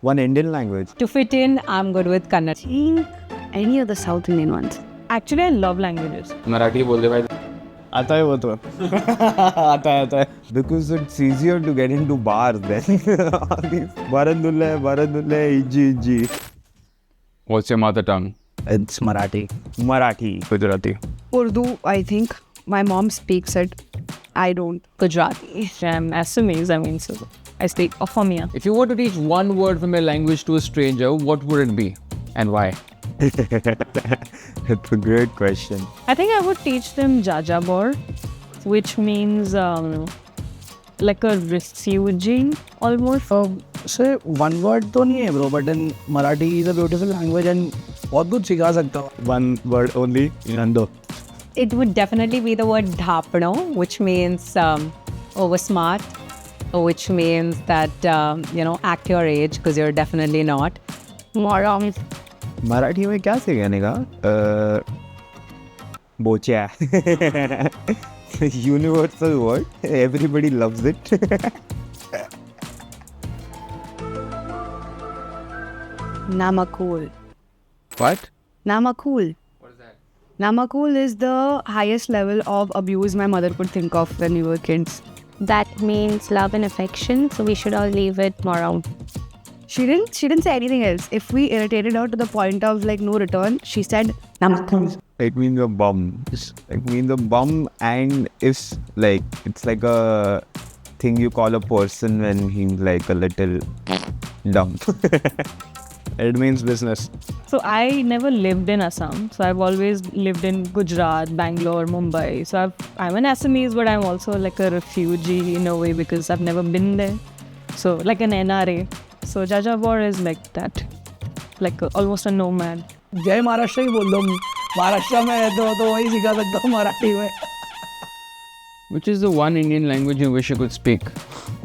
One Indian language. To fit in, I'm good with Kannada. think any of the South Indian ones. Actually, I love languages. Marathi बोल दे भाई. आता है वो तो. आता है. Because it's easier to get into bars then. Baradulle, Iji. What's your mother tongue? It's Marathi. Gujarati. Urdu, I think. My mom speaks it. I don't. Gujarati. I'm Assamese, so I speak Assamese. If you were to teach one word from your language to a stranger, what would it be and why? That's a great question. I think I would teach them Jajabor, which means like a refugee almost. Say one word तो नहीं है bro, but in Marathi is a beautiful language and बहुत कुछ सिखा सकता हूँ. One word only, Nando. It would definitely be the word dhapno, which means over smart, which means that, act your age because you're definitely not. Moron. Marathi में क्या सिखाने का? बोचा. Universal word. Everybody loves it. Namakul. What? Namakul. What is that? Namakul is the highest level of abuse my mother could think of when we were kids. That means love and affection, so we should all leave it around. She didn't say anything else. If we irritated her to the point of like no return, she said Namakul. It means a bum. It means a bum, and it's like a thing you call a person when he's like a little dumb. It means business. So I never lived in Assam. So I've always lived in Gujarat, Bangalore, Mumbai. So I'm an Assamese, but I'm also like a refugee in a way because I've never been there. So like an NRA. So Jajabor is like that, like almost a nomad. जय महाराष्ट्र ही बोल दो. महाराष्ट्र में है तो वही सिखा सकता हूँ मराठी में. Which is the one Indian language you wish you could speak?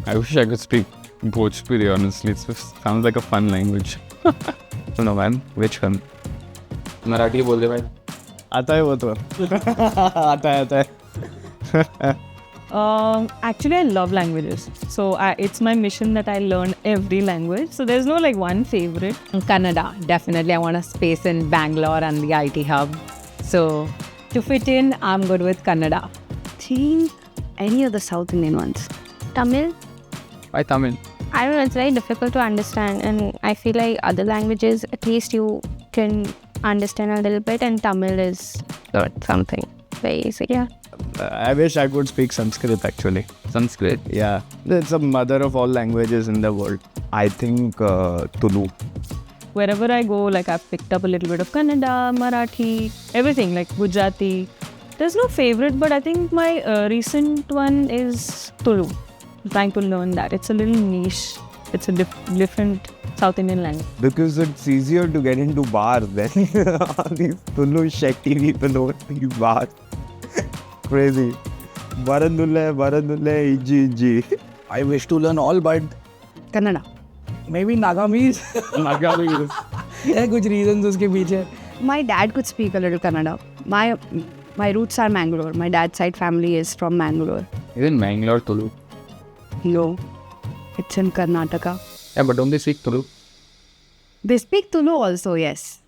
I wish I could speak Bhojpuri, honestly. It sounds like a fun language. No man, which one? Marathi बोल दे भाई. आता है वो तो. आता है. Actually, I love languages. So it's my mission that I learn every language. So there's no like one favorite. Kannada, definitely. I want a space in Bangalore and the IT hub. So to fit in, I'm good with Kannada. Think any of the South Indian ones. Tamil? Why Tamil? I don't know, it's very difficult to understand, and I feel like other languages, at least you can understand a little bit, and Tamil is something basic. Yeah. I wish I could speak Sanskrit actually. Sanskrit. Yeah, it's the mother of all languages in the world. I think Tulu. Wherever I go, like I've picked up a little bit of Kannada, Marathi, everything, like Gujarati. There's no favorite, but I think my recent one is Tulu. I'm trying to learn that. It's a little niche. It's a different South Indian language. Because it's easier to get into bars then. These Tulu Shetty people over these bars. Crazy. Baradulle, Iji. I wish to learn all, but Kannada. maybe Nagamese. Nagamese. है कुछ reasons उसके पीछे. My dad could speak a little Kannada. My roots are Mangalore. My dad's side family is from Mangalore. Even Bangalore, Tulu. No, it's in Karnataka. Yeah, but don't they speak Tulu? They speak Tulu also, yes.